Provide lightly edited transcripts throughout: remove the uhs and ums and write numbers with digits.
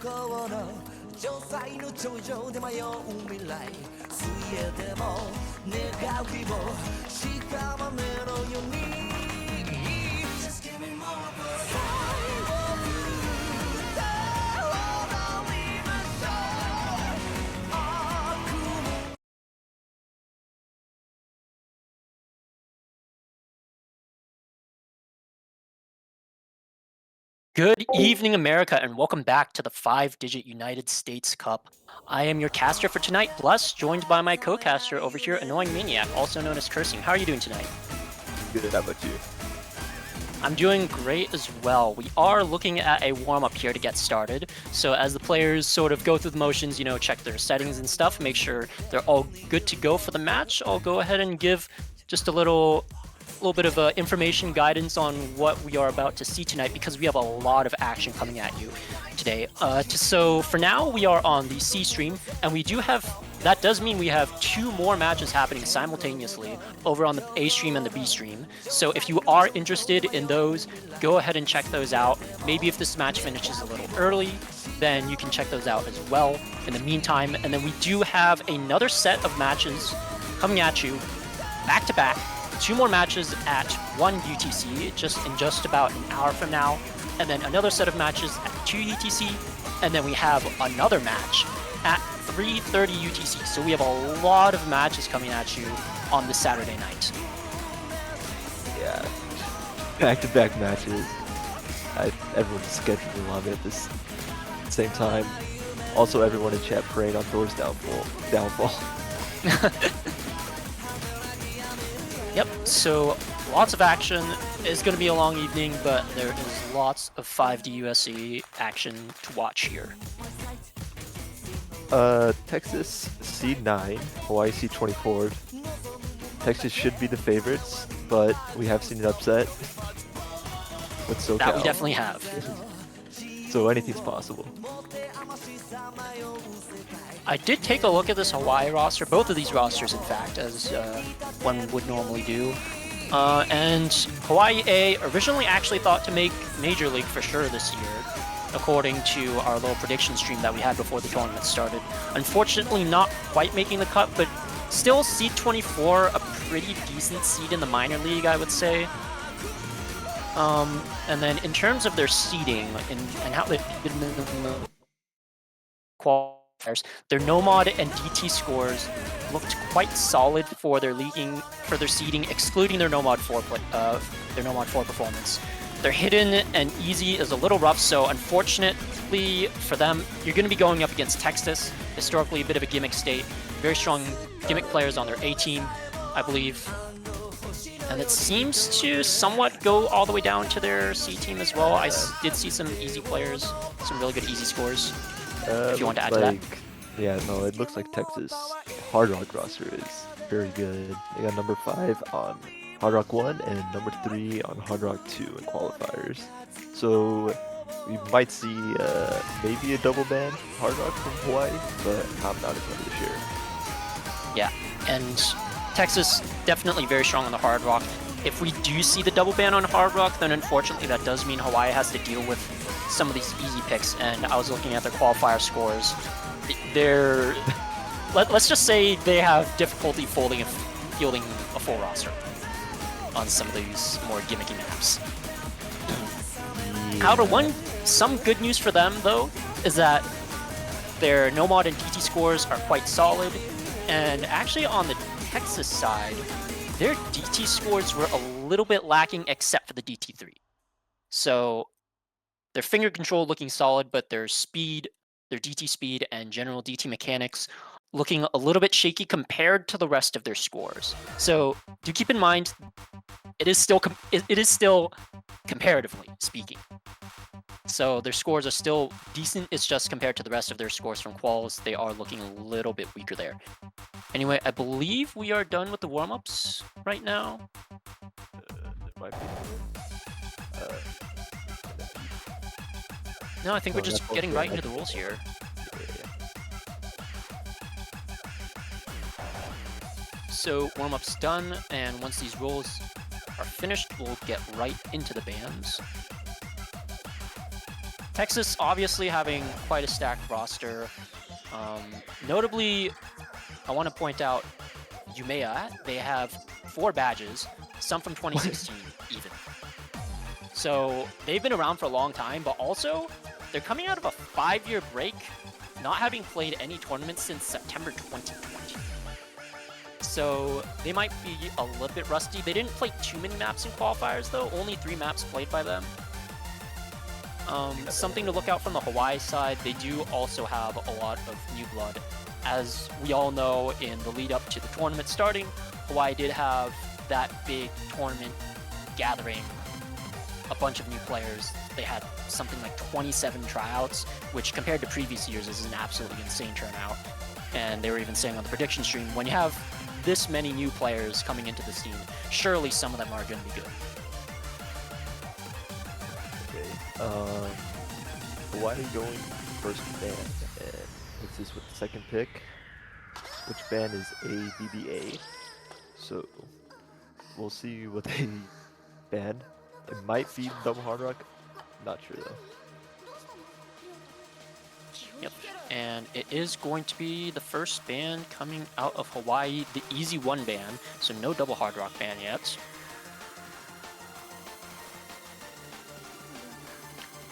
この城塞の頂上で迷う未来水泳でも願う希望したまめのように Just give me more Good evening, America, and welcome back to the 5-digit United States Cup. I am your caster for tonight, Bless, joined by my co-caster over here, Annoying Maniac, also known as Cursing. How are you doing tonight? Good, how about you? I'm doing great as well. We are looking at a warm-up here to get started. So as the players sort of go through the motions, check their settings and stuff, make sure they're all good to go for the match, I'll go ahead and give just a little bit of information guidance on what we are about to see tonight because we have a lot of action coming at you today. So for now, we are on the C stream, and that does mean we have 2 more matches happening simultaneously over on the A stream and the B stream. So if you are interested in those, go ahead and check those out. Maybe if this match finishes a little early, then you can check those out as well in the meantime. And then we do have another set of matches coming at you back to back. 2 more matches at 1 UTC in just about an hour from now, and then another set of matches at 2 UTC, and then we have another match at 3:30 UTC. So we have a lot of matches coming at you on this Saturday night. Yeah, back-to-back matches. Everyone's scheduled a lot at this same time. Also, everyone in chat praying on Thor's downfall. Yep, so lots of action. It's going to be a long evening, but there is lots of 5DUSC action to watch here. Texas C9, Hawaii C24. Texas should be the favorites, but we have seen an upset with SoCal. That we definitely have. So anything's possible. I did take a look at this Hawaii roster, both of these rosters in fact, as one would normally do. And Hawaii A originally actually thought to make Major League for sure this year, according to our little prediction stream that we had before the tournament started. Unfortunately not quite making the cut, but still seed 24, a pretty decent seed in the minor league, I would say. And then in terms of their seeding and how they did in the qualifiers, their Nomad and DT scores looked quite solid for their seeding, excluding their Nomad 4 performance. Their hidden and easy is a little rough, so unfortunately for them, you're going to be going up against Texas, historically a bit of a gimmick state, very strong gimmick players on their A team, I believe. And it seems to somewhat go all the way down to their C team as well. I did see some easy players, some really good easy scores. If you want to add to that. Yeah, no, it looks like Texas Hard Rock roster is very good. They got number 5 on Hard Rock 1 and number 3 on Hard Rock 2 in qualifiers. So we might see maybe a double ban Hard Rock from Hawaii, but I'm not entirely sure. Yeah, and Texas definitely very strong on the Hard Rock. If we do see the double ban on Hard Rock, then unfortunately that does mean Hawaii has to deal with some of these easy picks, and I was looking at their qualifier scores. Let's just say they have difficulty fielding a full roster on some of these more gimmicky maps. However, some good news for them though is that their Nomad and DT scores are quite solid, and actually on the Texas side, their DT scores were a little bit lacking except for the DT3. So their finger control looking solid, but their speed, their DT speed and general DT mechanics looking a little bit shaky compared to the rest of their scores. So do keep in mind, it is still comparatively speaking. So their scores are still decent, it's just compared to the rest of their scores from quals, they are looking a little bit weaker there. Anyway, I believe we are done with the warm-ups right now. It might be. No, I think we're just getting right into the rules here. So warm-up's done, and once these rules are finished, we'll get right into the bans. Texas obviously having quite a stacked roster. Notably, I want to point out Umea, they have 4 badges, some from 2016 even. So they've been around for a long time, but also they're coming out of a 5-year break, not having played any tournaments since September 2020. So they might be a little bit rusty. They didn't play too many maps in qualifiers though, only 3 maps played by them. Something to look out from the Hawaii side, they do also have a lot of new blood. As we all know, in the lead up to the tournament starting, Hawaii did have that big tournament gathering a bunch of new players. They had something like 27 tryouts, which compared to previous years is an absolutely insane turnout. And they were even saying on the prediction stream, when you have this many new players coming into the scene, surely some of them are going to be good. Hawaii going first ban, and this is with the second pick, which ban is ABBA. So we'll see what they ban. It might be double hard rock, not sure though. Yep, and it is going to be the first ban coming out of Hawaii, the easy 1 ban, so no double hard rock ban yet.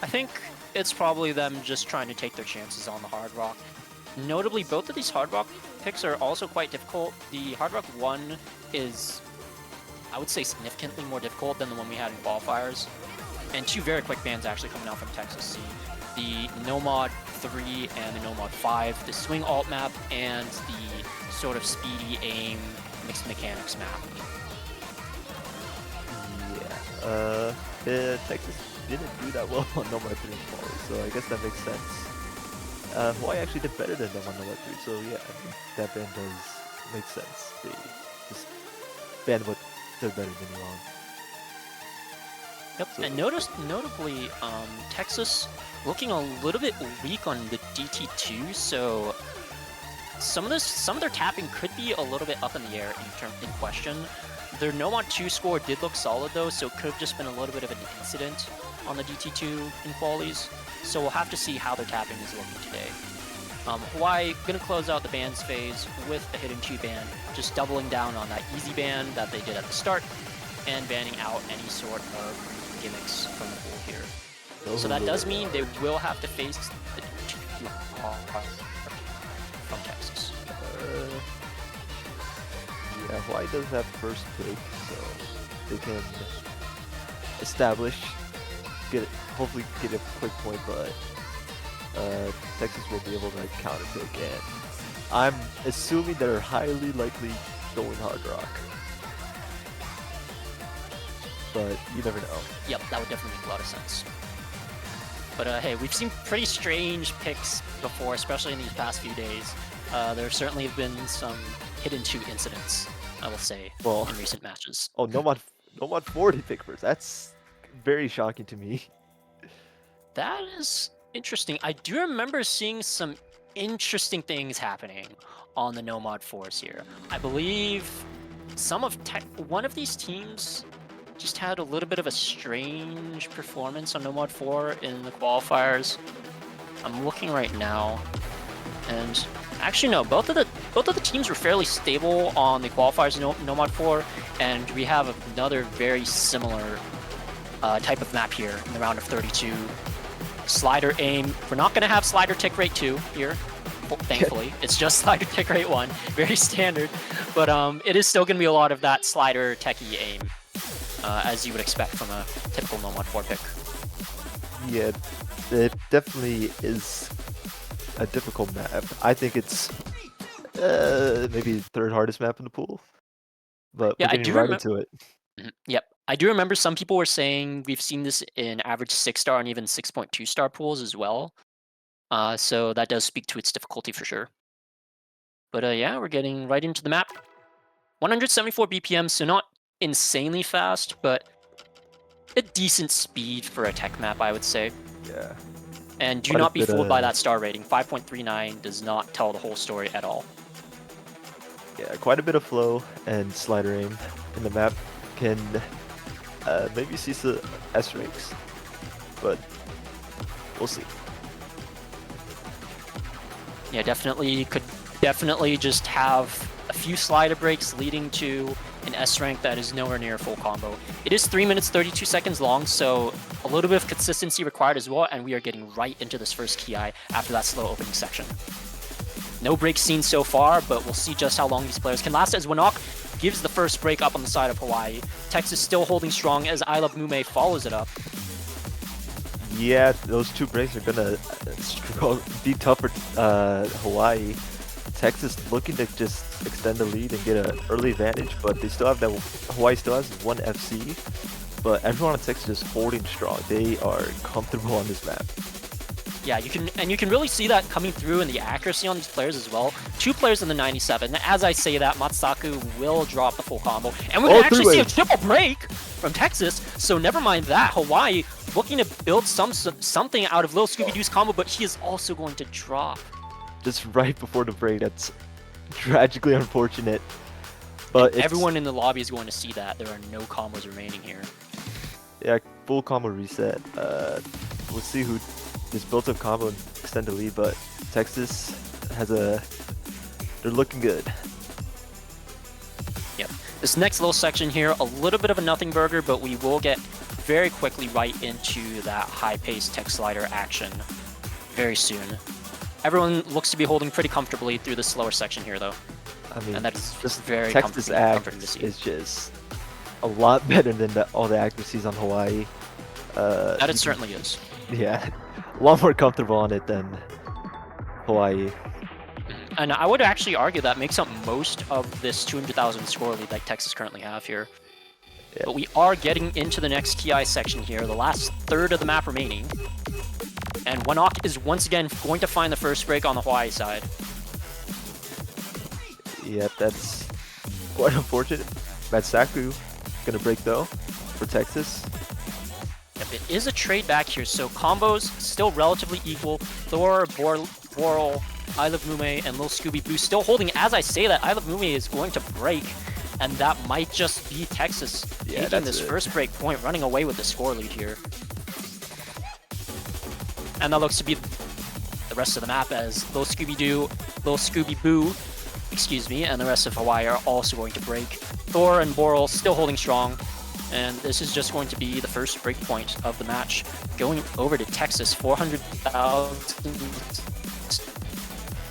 I think it's probably them just trying to take their chances on the hard rock. Notably, both of these hard rock picks are also quite difficult. The hard rock 1 is, I would say, significantly more difficult than the one we had in qualifiers. And 2 very quick bans actually coming out from Texas C. The Nomad 3 and the Nomad 5, the swing alt map, and the sort of speedy aim mixed mechanics map. Yeah, Texas didn't do that well on Nomad 3 and quali, so I guess that makes sense. Hawaii actually did better than them on Nomad 3, so yeah, I mean, that ban does make sense. They just banned what they're better than you on. Yep, so, and notably, Texas looking a little bit weak on the DT2, so some of their tapping could be a little bit up in the air in question. Their Nomad 2 score did look solid though, so it could have just been a little bit of an incident on the DT2 in qualies. So we'll have to see how their tapping is looking today. Hawaii gonna close out the bans phase with a hidden 2 ban, just doubling down on that easy ban that they did at the start, and banning out any sort of gimmicks from the pool here. So that does mean they will have to face the from Texas. Yeah, Hawaii does have first pick, so they can establish, hopefully get a quick point, but Texas will be able to counter pick, and I'm assuming they're highly likely going hard rock. But you never know. Yep, that would definitely make a lot of sense. But hey, we've seen pretty strange picks before, especially in these past few days. There certainly have been some hidden 2 incidents, I will say, in recent matches. Oh, Nomad 40 pick first. That's very shocking to me. That is interesting. I do remember seeing some interesting things happening on the Nomad 4s here. I believe one of these teams just had a little bit of a strange performance on Nomad 4 in the qualifiers. I'm looking right now, and actually no, both of the teams were fairly stable on the qualifiers in Nomad 4, and we have another very similar type of map here in the round of 32. Slider aim. We're not going to have slider tick rate 2 here, thankfully. It's just slider tick rate 1, very standard, but it is still going to be a lot of that slider techie aim, as you would expect from a typical Nomad 4 pick. Yeah, it definitely is a difficult map. I think it's maybe the 3rd hardest map in the pool, but yeah, we're getting right into it. Yep. I do remember some people were saying we've seen this in average 6-star and even 6.2-star pools as well. So that does speak to its difficulty for sure. But yeah, we're getting right into the map. 174 BPM, so not insanely fast, but a decent speed for a tech map, I would say. Yeah. And do not be fooled by that star rating. 5.39 does not tell the whole story at all. Yeah, quite a bit of flow and slider aim in the map can maybe see the S ranks, but We'll see. Yeah, could definitely just have a few slider breaks leading to an S rank that is nowhere near full combo. It is 3 minutes 32 seconds long, so a little bit of consistency required as well, and we are getting right into this first Ki after that slow opening section. No break seen so far, but we'll see just how long these players can last as Winok gives the first break up on the side of Hawaii. Texas still holding strong as I Love Mume follows it up. Yeah, those 2 breaks are gonna be tough for Hawaii. Texas looking to just extend the lead and get an early advantage, but they still have that. Hawaii still has 1 FC, but everyone on Texas is holding strong. They are comfortable on this map. Yeah, you can really see that coming through in the accuracy on these players as well. 2 players in the 97. As I say that, Matsusaku will drop the full combo, and we're gonna actually see a triple break from Texas. So never mind that. Hawaii looking to build something out of Lil Scooby-Doo's combo, but he is also going to drop. Just right before the break. That's tragically unfortunate. But everyone in the lobby is going to see that there are no combos remaining here. Yeah, full combo reset. We'll see who just built up combo and extend the lead, but Texas has they're looking good. Yep. This next little section here, a little bit of a nothing burger, but we will get very quickly right into that high-paced tech slider action very soon. Everyone looks to be holding pretty comfortably through the slower section here, though. I mean, and that is just very Texas comforting to see. is just a lot better than all the accuracies on Hawaii. That it certainly is. Yeah, a lot more comfortable on it than Hawaii. And I would actually argue that makes up most of this 200,000 score lead that Texas currently have here. Yeah. But we are getting into the next Ki section here, the last third of the map remaining. And Winok is once again going to find the first break on the Hawaii side. Yep, that's quite unfortunate. Matsusaku gonna break though for Texas. Yep, it is a trade back here, so combos still relatively equal. Thor, Boral, I Love Mume, and Lil Scooby-Boo still holding. As I say that, I Love Mume is going to break, and that might just be Texas taking this first break point, running away with the score lead here. And that looks to be the rest of the map as Lil Scooby-Boo, excuse me, and the rest of Hawaii are also going to break. Thor and Boral still holding strong, and this is just going to be the first break point of the match. Going over to Texas, 400,000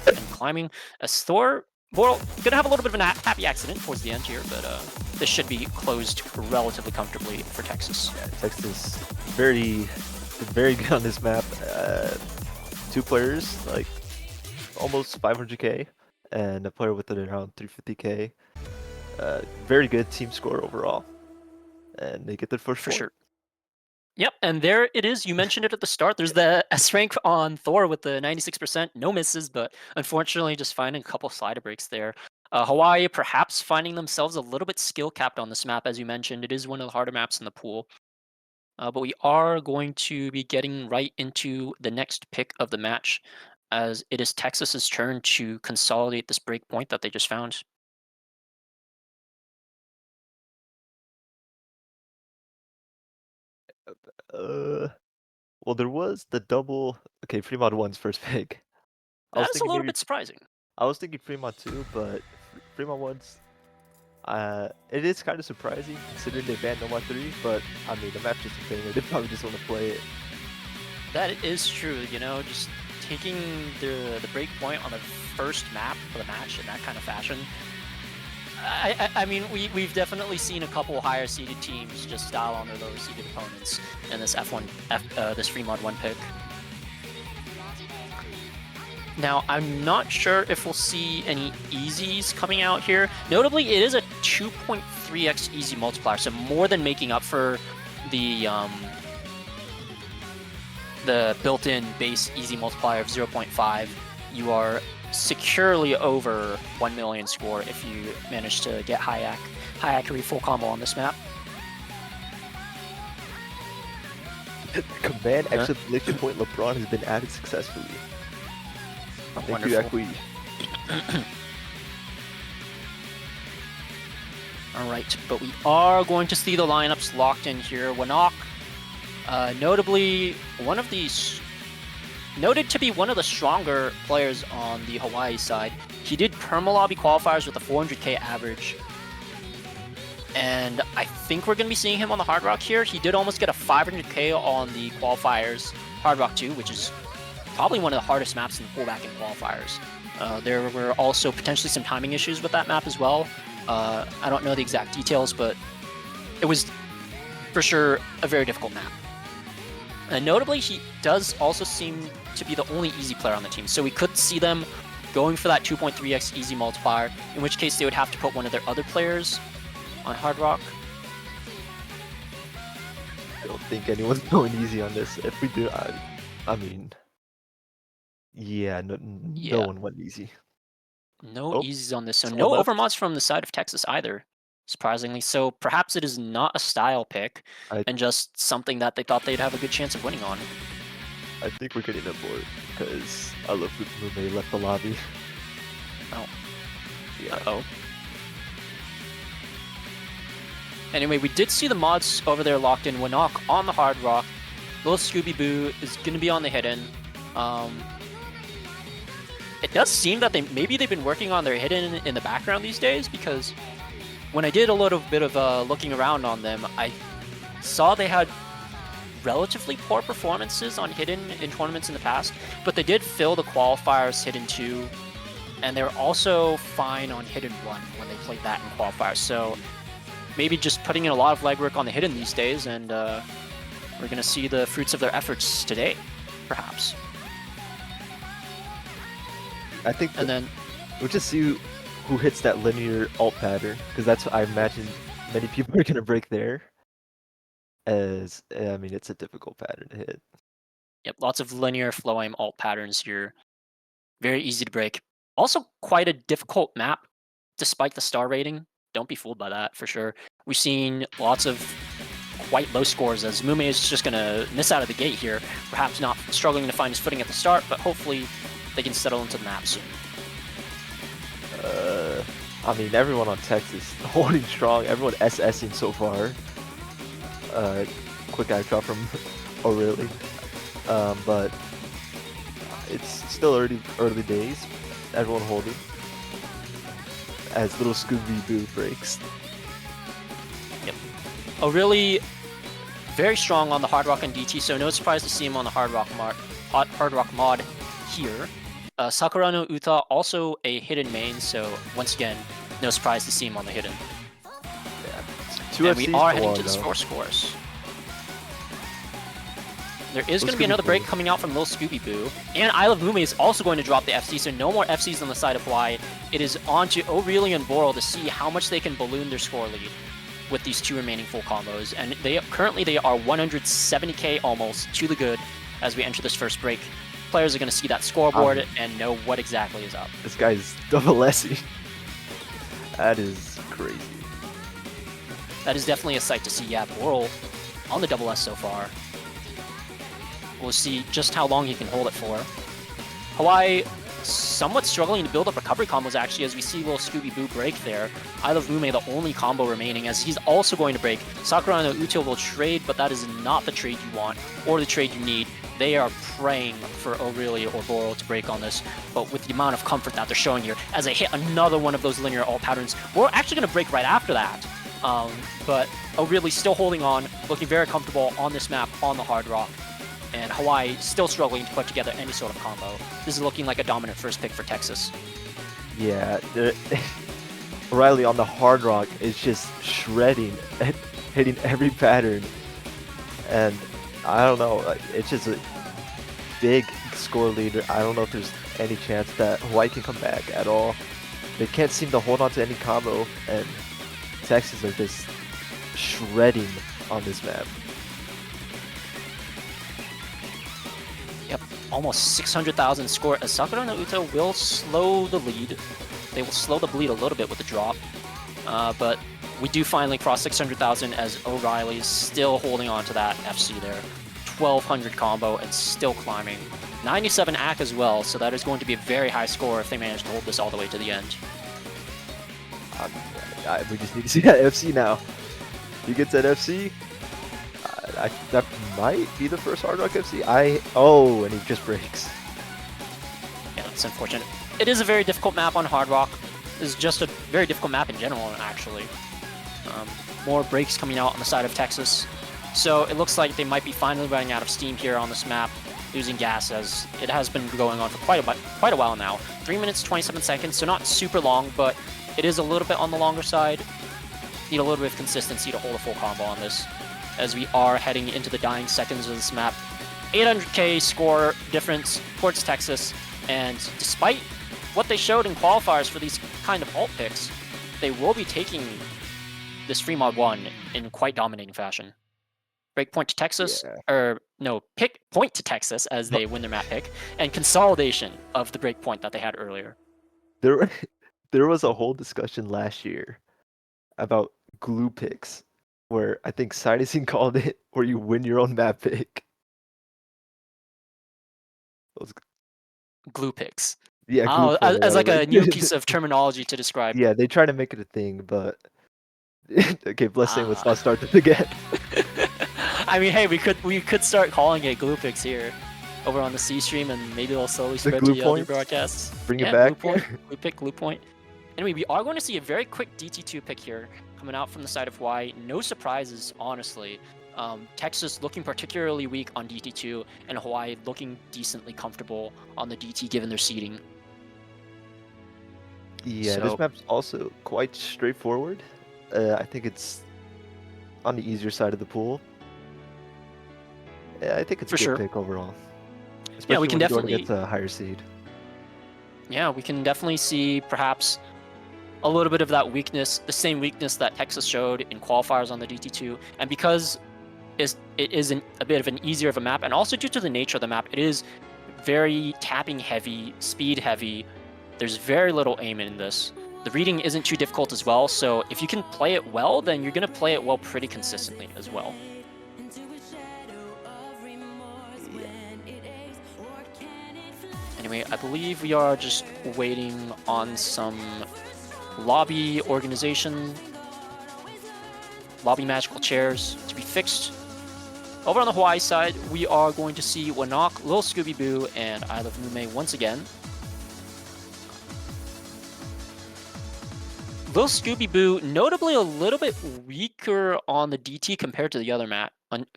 and climbing as Boral gonna have a little bit of a happy accident towards the end here, but this should be closed relatively comfortably for Texas. Yeah, Texas very good on this map. 2 players, like almost 500k, and a player with it around 350k. Very good team score overall, and they get their first for point. sure. Yep, and there it is. You mentioned it at the start. There's the S rank on Thor with the 96%, no misses, but unfortunately just finding a couple slider breaks there. Hawaii perhaps finding themselves a little bit skill capped on this map, as you mentioned. It is one of the harder maps in the pool. But we are going to be getting right into the next pick of the match, as it is Texas's turn to consolidate this break point that they just found. Well, there was the double. Okay, Fremont 1's first pick. That's a little bit surprising. I was thinking Fremont 2, but Fremont 1's. It is kind of surprising considering they banned Nomad 3, but I mean, the map's just a failure. They probably just want to play it. That is true, you know, just taking the break point on the first map of the match in that kind of fashion. I mean, we've definitely seen a couple higher seeded teams just style on their lower seeded opponents in this this Fremont 1 pick. Now, I'm not sure if we'll see any easies coming out here. Notably, it is a 2.3x easy multiplier, so more than making up for the built-in base easy multiplier of 0.5. You are securely over 1 million score if you manage to get high accuracy full combo on this map. Command exclamation point LeBron has been added successfully. Thank you, Equi. Alright, but we are going to see the lineups locked in here. Winok, notably, one of these noted to be one of the stronger players on the Hawaii side. He did perma lobby qualifiers with a 400k average. And I think we're going to be seeing him on the Hard Rock here. He did almost get a 500k on the qualifiers, Hard Rock 2, which is probably one of the hardest maps in pullback in qualifiers. There were also potentially some timing issues with that map as well. I don't know the exact details, but it was for sure a very difficult map. And notably, he does also seem to be the only easy player on the team, so we could see them going for that 2.3x easy multiplier, in which case they would have to put one of their other players on Hard Rock. I don't think anyone's going easy on this. If we do, I mean, yeah, no one went easy. No Oh, easies on this, so someone no left. overmods from the side of Texas either, surprisingly. So perhaps it is not a style pick, I and just something that they thought they'd have a good chance of winning on. I think we're getting a board because I love that Mume left the lobby. Oh. Yeah. Uh-oh. Anyway, we did see the mods over there locked in. Winnock on the Hard Rock. Little Scooby-Boo is going to be on the hidden. It does seem that maybe they've been working on their hidden in the background these days, because when I did a little bit of looking around on them, I saw they had relatively poor performances on hidden in tournaments in the past, but they did fill the qualifiers hidden 2, and they're also fine on hidden 1 when they played that in qualifiers. So maybe just putting in a lot of legwork on the hidden these days, and we're going to see the fruits of their efforts today, perhaps. I think, And then we'll just see who hits that linear alt pattern, because that's what I imagine many people are going to break there. As, I mean, it's a difficult pattern to hit. yep, lots of linear flow aim alt patterns here. Very easy to break. Also quite a difficult map, despite the star rating. Don't be fooled by that, for sure. We've seen lots of quite low scores, as Mume is just going to miss out of the gate here. Perhaps not struggling to find his footing at the start, but hopefully they can settle into the map soon. I mean, everyone on Texas holding strong. Everyone SSing so far. Quick eye shot from O'Reilly. But it's still early days. Everyone holding. As little Scooby-Doo breaks. Yep. O'Reilly very strong on the Hard Rock and DT, so no surprise to see him on the Hard Rock mod here. Sakura no Uta also a hidden main, so once again, no surprise to see him on the hidden. Yeah. Two And we FCs are to heading one, to the though. score scores. There is Little going to be another break Scooby-Boo. coming out from Lil Scooby-Boo. And I Love Mume is also going to drop the FC, so no more FCs on the side of Hawaii. It is on to O'Reilly and Boral to see how much they can balloon their score lead with these 2 remaining full combos. And currently they are 170k almost to the good as we enter this first break. Players are going to see that scoreboard and know what exactly is up. This guy's double S-ing. That is crazy. That is definitely a sight to see. Yeah, Boral on the double S so far. We'll see just how long he can hold it for. Hawaii somewhat struggling to build up recovery combos, actually, as we see little Scooby-Boo break there. I Love Mume, the only combo remaining, as he's also going to break. Sakura no Uto will trade, but that is not the trade you want or the trade you need. They are praying for O'Reilly or Boral to break on this, but with the amount of comfort that they're showing here, as they hit another one of those linear alt patterns, we're actually going to break right after that. But O'Reilly still holding on, looking very comfortable on this map, on the Hard Rock. And Hawaii still struggling to put together any sort of combo. This is looking like a dominant first pick for Texas. Yeah, O'Reilly on the Hard Rock is just shredding and hitting every pattern. And I don't know, it's just a big score leader. I don't know if there's any chance that Hawaii can come back at all. They can't seem to hold on to any combo, and Texas are just shredding on this map. Yep, almost 600,000 score. As Sakura no Uta will slow the lead. They will slow the bleed a little bit with the drop. But we do finally cross 600,000 as O'Reilly is still holding on to that FC there. 1,200 combo and still climbing. 97 AC as well, so that is going to be a very high score if they manage to hold this all the way to the end. We just need to see that FC now. If he gets that FC, that might be the first Hard Rock FC. Oh, and he just breaks. Yeah, that's unfortunate. It is a very difficult map on Hard Rock. It's just a very difficult map in general, actually. More breaks coming out on the side of Texas. So it looks like they might be finally running out of steam here on this map, losing gas as it has been going on for quite a while now. 3 minutes, 27 seconds, so not super long, but it is a little bit on the longer side. Need a little bit of consistency to hold a full combo on this, as we are heading into the dying seconds of this map. 800k score difference towards Texas, and despite what they showed in qualifiers for these kind of alt picks, they will be taking this free mod 1 in quite dominating fashion. Breakpoint to Texas, or no, pick point to Texas as they win their map pick, and consolidation of the breakpoint that they had earlier. There was a whole discussion last year about glue picks, where I think Sidesing called it where you win your own map pick. Glue picks. Yeah, Oh, glue as like a new piece of terminology to describe. Yeah, they try to make it a thing, but okay, blessing. Let's not start this again. I mean, hey, we could start calling it glue picks here over on the C stream, and maybe they'll slowly spread to the other broadcasts. Bring it back. Glue point, glue pick, glue point. Anyway, we are going to see a very quick DT2 pick here coming out from the side of Hawaii. No surprises, honestly. Texas looking particularly weak on DT2, and Hawaii looking decently comfortable on the DT given their seeding. Yeah, this map's also quite straightforward. I think it's on the easier side of the pool. Yeah, I think it's a good pick overall. Especially yeah, we can definitely get a higher seed. Yeah, we can definitely see perhaps a little bit of that weakness, the same weakness that Texas showed in qualifiers on the DT2. And because it is a bit of an easier of a map, and also due to the nature of the map, it is very tapping heavy, speed heavy. There's very little aim in this. The reading isn't too difficult as well, so if you can play it well, then you're going to play it well pretty consistently as well. Anyway, I believe we are just waiting on some lobby organization, lobby magical chairs to be fixed. Over on the Hawaii side, we are going to see Wanok, Lil Scooby-Boo, and I Love Mume once again. Lil Scooby-Boo, notably a little bit weaker on the DT compared to the other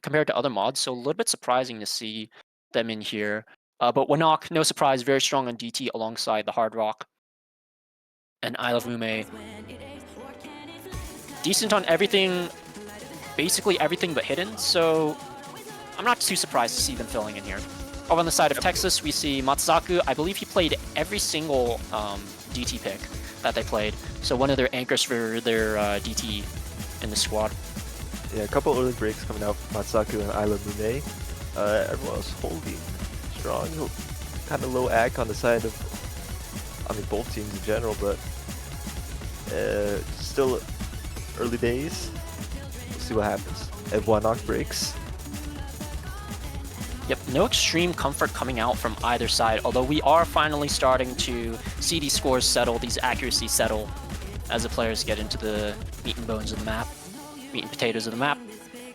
compared to other mods, so a little bit surprising to see them in here. But Wanok, no surprise, very strong on DT alongside the Hard Rock. And I Love Mume, decent on everything, basically everything but hidden, so I'm not too surprised to see them filling in here. Over on the side of Texas, we see Matsuzaku. I believe he played every single DT pick that they played, so one of their anchors for their DT in the squad. Yeah, a couple early breaks coming out from Matsuzaku and I Love Mume. Everyone else holding strong, kind of low AC on the side of, I mean, both teams in general, but still early days. We'll see what happens. If Wanok breaks. Yep, no extreme comfort coming out from either side, although we are finally starting to see these scores settle, these accuracies settle, as the players get into the meat and bones of the map, meat and potatoes of the map.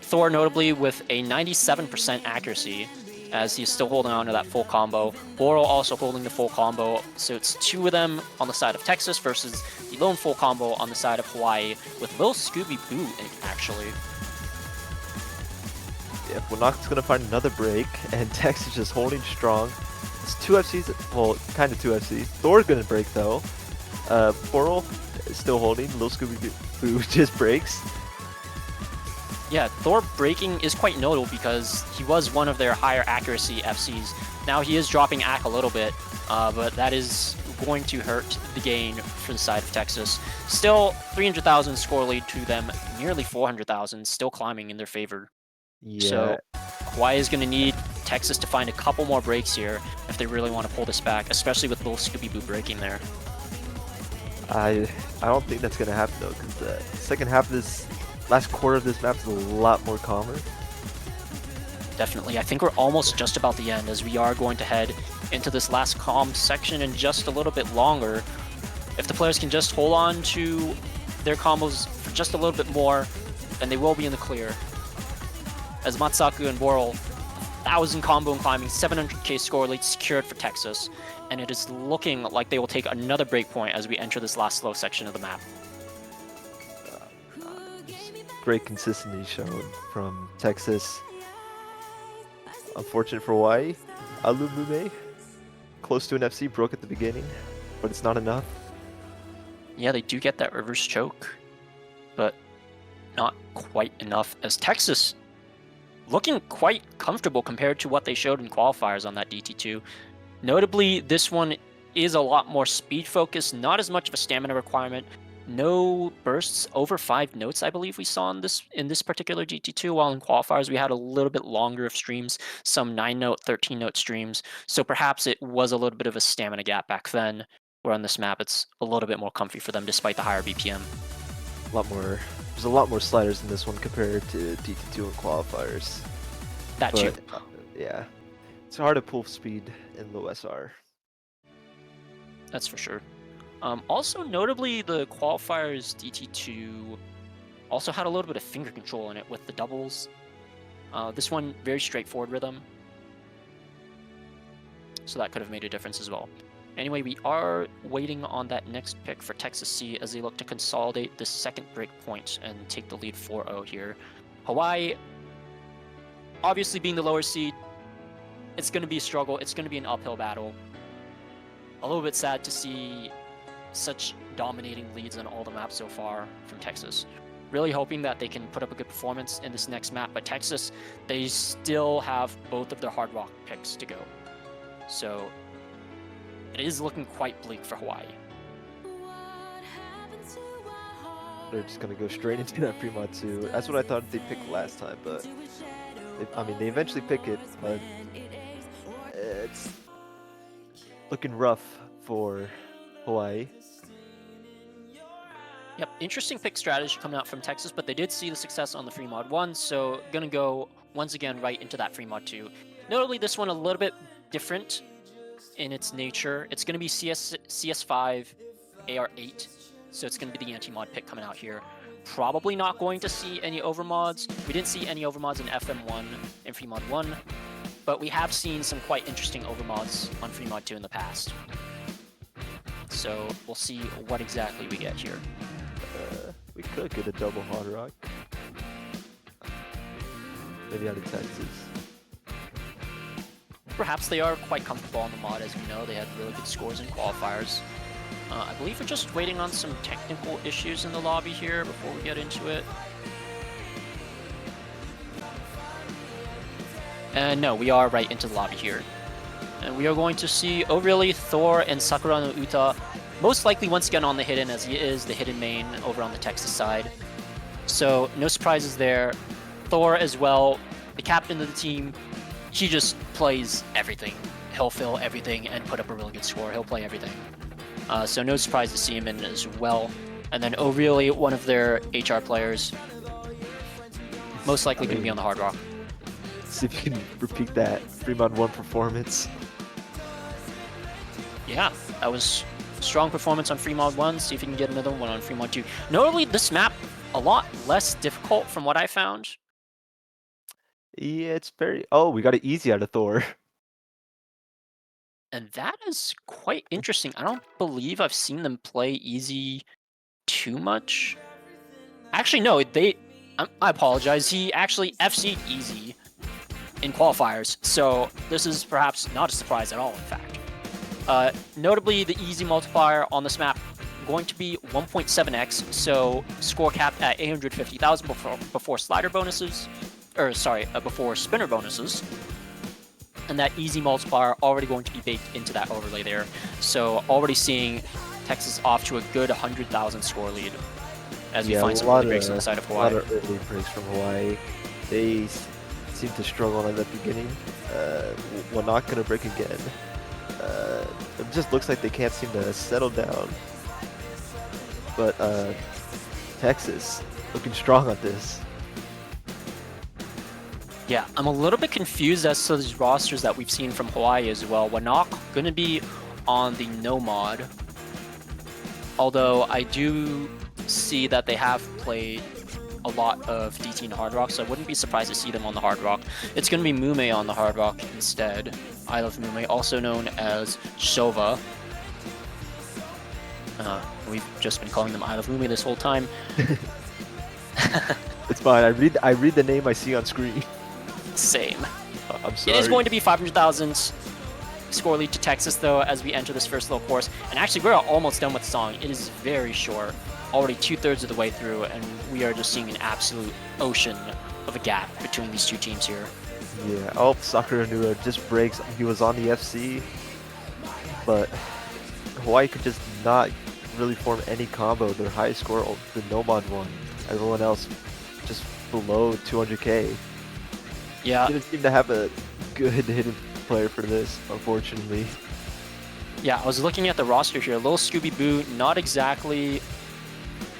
Thor notably with a 97% accuracy, as he's still holding on to that full combo. Boral also holding the full combo, so it's two of them on the side of Texas versus the lone full combo on the side of Hawaii, with Lil Scooby-Boo actually. Yeah, Wanok's gonna find another break, and Texas just holding strong. It's two FCs, well, kind of two FCs. Thor's gonna break though. Boral is still holding. Lil Scooby-Boo just breaks. Yeah, Thor breaking is quite notable because he was one of their higher accuracy FCs. Now he is dropping AC a little bit, but that is going to hurt the gain for the side of Texas. Still 300,000 score lead to them, nearly 400,000, still climbing in their favor. Yeah. So Hawaii is going to need Texas to find a couple more breaks here if they really want to pull this back, especially with Lil Scooby-Boo breaking there. I don't think that's going to happen though, because the second half of this, last quarter of this map is a lot more calmer. Definitely. I think we're almost just about the end, as we are going to head into this last calm section in just a little bit longer. If the players can just hold on to their combos for just a little bit more, then they will be in the clear. as Matsaku and Worrell, 1,000 combo and climbing, 700k score lead secured for Texas, and it is looking like they will take another breakpoint as we enter this last slow section of the map. Great consistency shown from Texas. Unfortunate for Hawaii. Alumume, close to an FC, broke at the beginning, but it's not enough. Yeah, they do get that reverse choke, but not quite enough, as Texas looking quite comfortable compared to what they showed in qualifiers on that DT2. Notably, this one is a lot more speed focused, not as much of a stamina requirement. No bursts over 5 notes, I believe we saw in this particular GT2, while in qualifiers we had a little bit longer of streams, some 9-note, 13-note streams. So perhaps it was a little bit of a stamina gap back then, where on this map it's a little bit more comfy for them despite the higher BPM. There's a lot more sliders in this one compared to DT2 and qualifiers. That too. Yeah, it's hard to pull speed in low SR. That's for sure. Also, notably, the qualifiers DT2 also had a little bit of finger control in it with the doubles. This one, very straightforward rhythm. So that could have made a difference as well. Anyway, we are waiting on that next pick for Texas C as they look to consolidate this second break point and take the lead 4-0 here. Hawaii, obviously being the lower seed, it's going to be a struggle. It's going to be an uphill battle. A little bit sad to see such dominating leads on all the maps so far from Texas. Really hoping that they can put up a good performance in this next map, but Texas, they still have both of their Hard Rock picks to go. So it is looking quite bleak for Hawaii. They're just gonna go straight into that Fremont 2. That's what I thought they picked last time, but they eventually pick it, but it's looking rough for Hawaii. Yep, interesting pick strategy coming out from Texas, but they did see the success on the free mod 1, so gonna go once again right into that free mod 2. Notably, this one a little bit different in its nature. It's gonna be CS5 AR8, so it's gonna be the anti-mod pick coming out here. Probably not going to see any overmods. We didn't see any overmods in FM1 and free mod 1, but we have seen some quite interesting overmods on free mod 2 in the past. So we'll see what exactly we get here. We could get a double Hard Rock. Maybe out of Texas. Perhaps they are quite comfortable on the mod, as we know. They had really good scores in qualifiers. I believe we're just waiting on some technical issues in the lobby here before we get into it. And no, we are right into the lobby here. And we are going to see O'Reilly, Thor, and Sakura no Uta most likely once again on the hidden, as he is the hidden main over on the Texas side. So no surprises there. Thor as well, the captain of the team, he just plays everything. He'll fill everything and put up a really good score. He'll play everything. So no surprise to see him in as well. And then O'Reilly, one of their HR players, most likely going to be on the Hard Rock. See if you can repeat that Fremont 1 performance. Yeah, that was strong performance on free mod 1. See if you can get another one on free mod 2. Notably, this map a lot less difficult from what I found. Yeah, it's very... Oh, we got it easy out of Thor. And that is quite interesting. I don't believe I've seen them play easy too much. Actually, no, I apologize. He actually FC'd easy in qualifiers, so this is perhaps not a surprise at all, in fact. Notably, the easy multiplier on this map going to be 1.7x, so score capped at 850,000 before slider bonuses, or sorry, before spinner bonuses. And that easy multiplier already going to be baked into that overlay there. So already seeing Texas off to a good 100,000 score lead as we find some early breaks on the side of Hawaii. A lot of early breaks from Hawaii. They seem to struggle at the beginning. We're not going to break again. It just looks like they can't seem to settle down. But Texas looking strong on this. Yeah, I'm a little bit confused as to these rosters that we've seen from Hawaii as well. We're not going to be on the no mod, although I do see that they have played a lot of DT and Hard Rock, so I wouldn't be surprised to see them on the Hard Rock. It's going to be Mume on the Hard Rock instead. I Love Mume, also known as Shova. We've just been calling them I Love Mume this whole time. It's fine. I read the name I see on screen. Same. I'm sorry. It is going to be 500,000 score lead to Texas, though, as we enter this first little course. And actually, we're almost done with the song. It is very short, already 2/3 of the way through, and we are just seeing an absolute ocean of a gap between these two teams here. Yeah. Oh, Sakura Nua just breaks. He was on the FC, but Hawaii could just not really form any combo. Their highest score, the Nomad one. Everyone else just below 200k. Yeah. Didn't seem to have a good hidden player for this, unfortunately. Yeah, I was looking at the roster here. Little Scooby-Boo, not exactly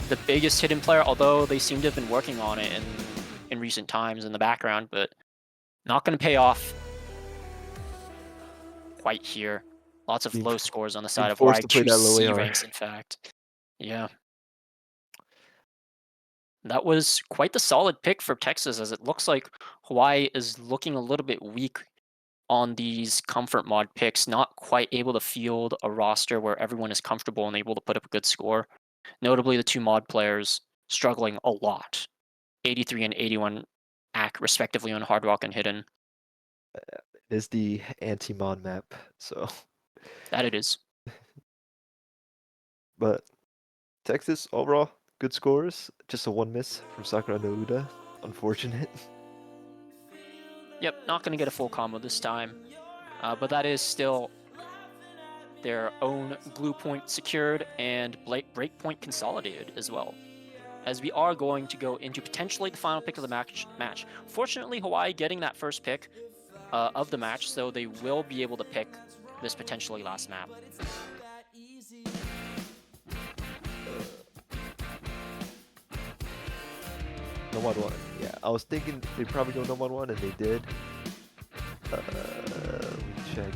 the biggest hidden player, although they seem to have been working on it in recent times in the background, but not going to pay off quite here. Lots of low scores on the side of Hawaii. Forced to play that low 2C AR. ranks, in fact. Yeah. That was quite the solid pick for Texas, as it looks like Hawaii is looking a little bit weak on these comfort mod picks, not quite able to field a roster where everyone is comfortable and able to put up a good score. Notably, the two mod players struggling a lot. 83 and 81 AC respectively on Hard Rock and Hidden. It is the anti-mod map, so. That it is. But Texas overall, good scores. Just a 1 miss from Sakura no Uda. Unfortunate. Yep, not going to get a full combo this time. But that is still their own blue point secured and break point consolidated as well. As we are going to go into potentially the final pick of the match. Fortunately, Hawaii getting that first pick of the match, so they will be able to pick this potentially last map. Nomad 1. Yeah, I was thinking they'd probably go Nomad 1, and they did. Let me check.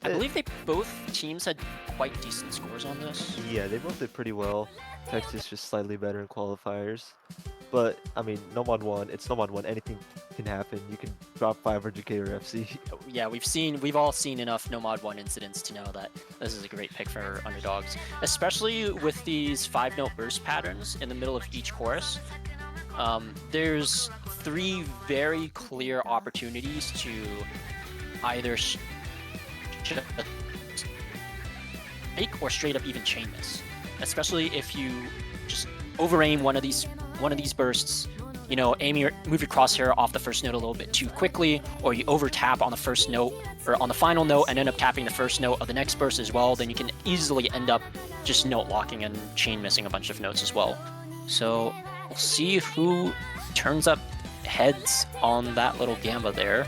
I believe both teams had quite decent scores on this. Yeah, they both did pretty well. Texas just slightly better in qualifiers. But, I mean, Nomad 1, it's Nomad 1, anything can happen. You can drop 500k or FC. Yeah, we've all seen enough Nomad 1 incidents to know that this is a great pick for underdogs. Especially with these 5-note burst patterns in the middle of each chorus. There's 3 very clear opportunities to either fake or straight up even chain this. Especially if you just over-aim one of these bursts, you know, move your crosshair off the first note a little bit too quickly, or you over tap on the first note or on the final note and end up tapping the first note of the next burst as well, then you can easily end up just note locking and chain missing a bunch of notes as well. So we'll see who turns up heads on that little gamba there.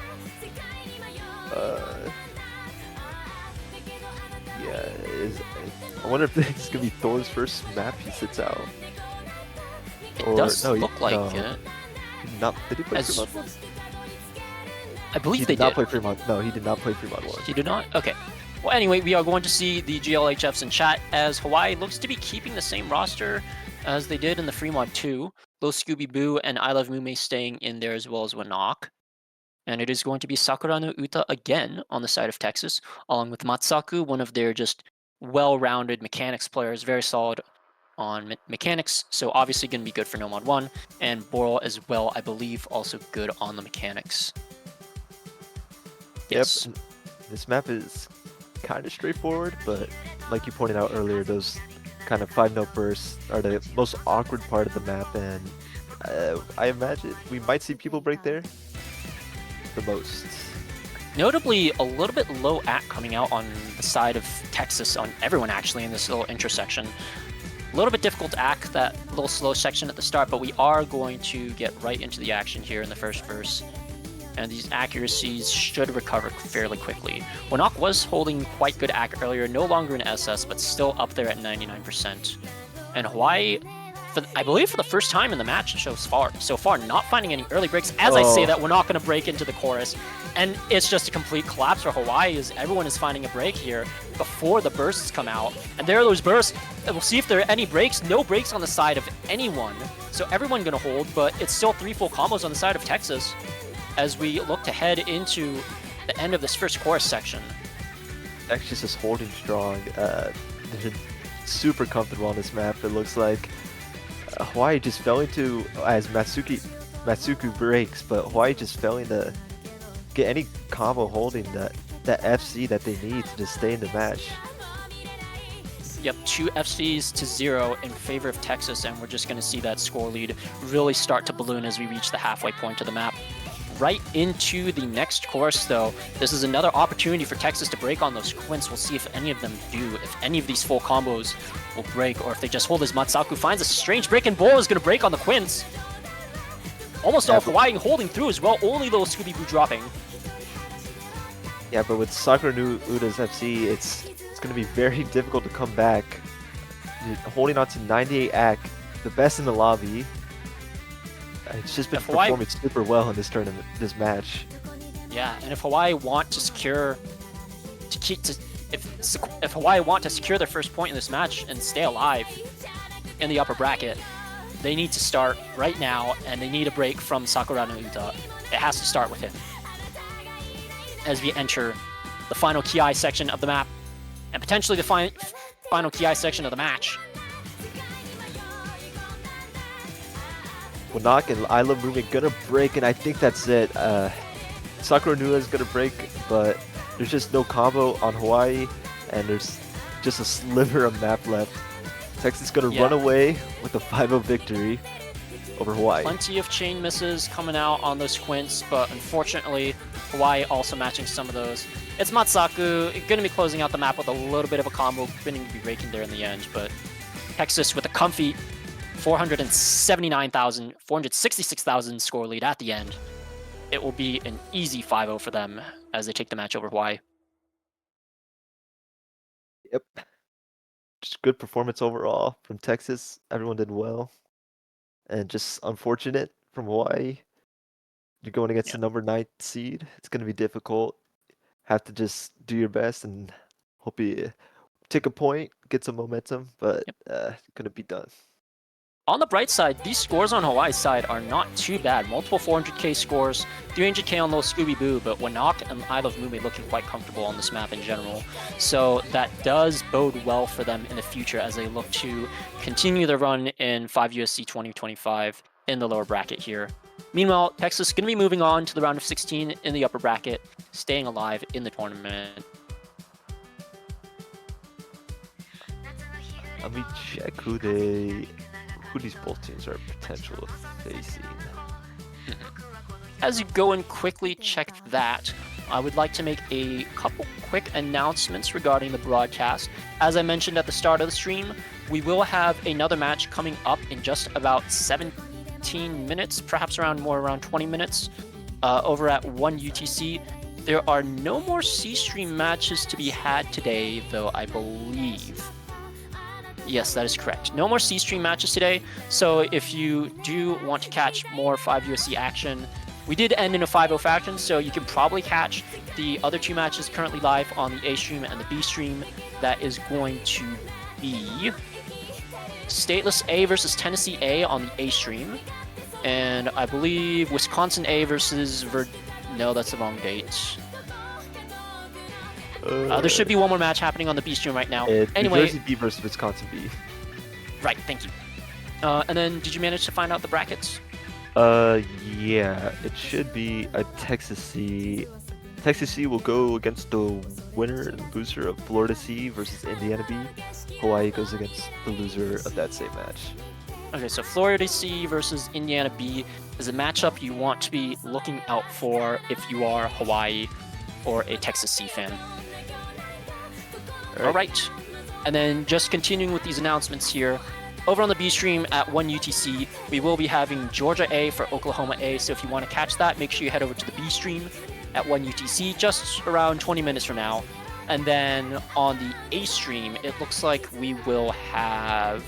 Yeah, I wonder if this is gonna be Thor's first map he sits out. It does look like it. Did he play Fremont 1? I believe he they did not did. play Fremont. No, he did not play Fremont 1. He did not? Okay. Well, anyway, we are going to see the GLHFs in chat as Hawaii looks to be keeping the same roster as they did in the Fremont 2. Little Scooby-Boo and I Love Mume staying in there as well as Wanok. And it is going to be Sakura no Uta again on the side of Texas, along with Matsaku, one of their just well-rounded mechanics players, very solid on mechanics, so obviously going to be good for Nomad 1, and Boral as well, I believe, also good on the mechanics. Yes. Yep, this map is kind of straightforward, but like you pointed out earlier, those kind of 5-note bursts are the most awkward part of the map, and I imagine we might see people break there the most. Notably, a little bit low AC coming out on the side of Texas, on everyone actually in this little intersection. A little bit difficult to act that little slow section at the start, but we are going to get right into the action here in the first verse. And these accuracies should recover fairly quickly. Wanok was holding quite good AC earlier, no longer in SS, but still up there at 99%. And Hawaii I believe for the first time in the match so far, not finding any early breaks. As I say that, we're not going to break into the chorus, and it's just a complete collapse for Hawaii as everyone is finding a break here before the bursts come out. And there are those bursts. We'll see if there are any breaks. No breaks on the side of anyone, so everyone going to hold, but it's still 3 full combos on the side of Texas as we look to head into the end of this first chorus section. Texas is holding strong. They're super comfortable on this map, it looks like. Hawaii just failing to, as Matsuku breaks, but Hawaii just failing to get any combo holding that FC that they need to just stay in the match. Yep, 2 FCs to 0 in favor of Texas, and we're just going to see that score lead really start to balloon as we reach the halfway point of the map. Right into the next course, though, this is another opportunity for Texas to break on those quints. We'll see if any of them do, if any of these full combos will break, or if they just hold as Matsaku finds a strange break, and Bull is going to break on the quints. Almost all Hawaii holding through as well, only little Scooby-Boo dropping. Yeah, but with Sakura Uda's FC, it's going to be very difficult to come back. Holding on to 98 AC, the best in the lobby. It's just been performing super well in this tournament, this match. Yeah, and if Hawaii want to secure, if Hawaii want to secure their first point in this match and stay alive in the upper bracket, they need to start right now, and they need a break from Sakura no Uta. It has to start with him. As we enter the final Ki section of the map, and potentially the final Ki section of the match. Wanak and I Love Moving gonna break, and I think that's it. Sakura Nua is gonna break, but there's just no combo on Hawaii, and there's just a sliver of map left. Texas gonna run away with a 5-0 victory over Hawaii. Plenty of chain misses coming out on those quints, but unfortunately, Hawaii also matching some of those. It's Matsaku gonna be closing out the map with a little bit of a combo, going to be raking there in the end, but Texas with a comfy 466,000 score lead at the end. It will be an easy 5-0 for them as they take the match over Hawaii. Yep. Just good performance overall from Texas. Everyone did well. And just unfortunate from Hawaii. You're going against the number 9 seed. It's going to be difficult. Have to just do your best and hope you take a point, get some momentum, but going to be done. On the bright side, these scores on Hawaii's side are not too bad. Multiple 400k scores, 300k on little Scooby-Boo, but Wanak and I Love Mumi looking quite comfortable on this map in general. So that does bode well for them in the future as they look to continue their run in 5USC 2025 in the lower bracket here. Meanwhile, Texas is going to be moving on to the round of 16 in the upper bracket, staying alive in the tournament. Let me check who these both teams are potential facing. As you go and quickly check that, I would like to make a couple quick announcements regarding the broadcast. As I mentioned at the start of the stream, we will have another match coming up in just about 17 minutes, perhaps around 20 minutes, over at 1UTC. There are no more C-Stream matches to be had today, though, I believe. Yes, that is correct. No more C-Stream matches today, so if you do want to catch more 5USC action, we did end in a 5-0 faction, so you can probably catch the other 2 matches currently live on the A stream and the B stream. That is going to be Stateless A versus Tennessee A on the A stream, and I believe Wisconsin A versus no, that's the wrong date. There should be one more match happening on the B stream right now. Anyway, New Jersey B versus Wisconsin B. Right, thank you. And then, did you manage to find out the brackets? Yeah, it should be a Texas C. Texas C will go against the winner and loser of Florida C versus Indiana B. Hawaii goes against the loser of that same match. Okay, so Florida C versus Indiana B is a matchup you want to be looking out for if you are Hawaii or a Texas C fan. All right. And then just continuing with these announcements here, over on the B stream at 1UTC, we will be having Georgia A for Oklahoma A. So if you want to catch that, make sure you head over to the B stream at 1UTC just around 20 minutes from now. And then on the A stream, it looks like we will have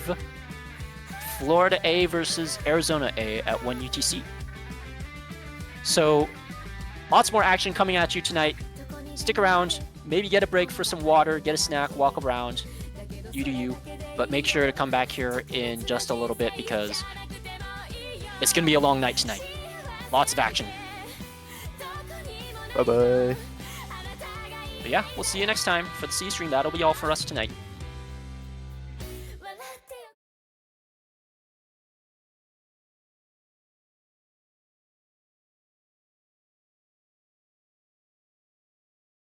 Florida A versus Arizona A at 1 UTC. So lots more action coming at you tonight. Stick around, maybe get a break for some water, get a snack, walk around. You do you. But make sure to come back here in just a little bit because it's going to be a long night tonight. Lots of action. Bye-bye. But yeah, we'll see you next time for the C stream. That'll be all for us tonight.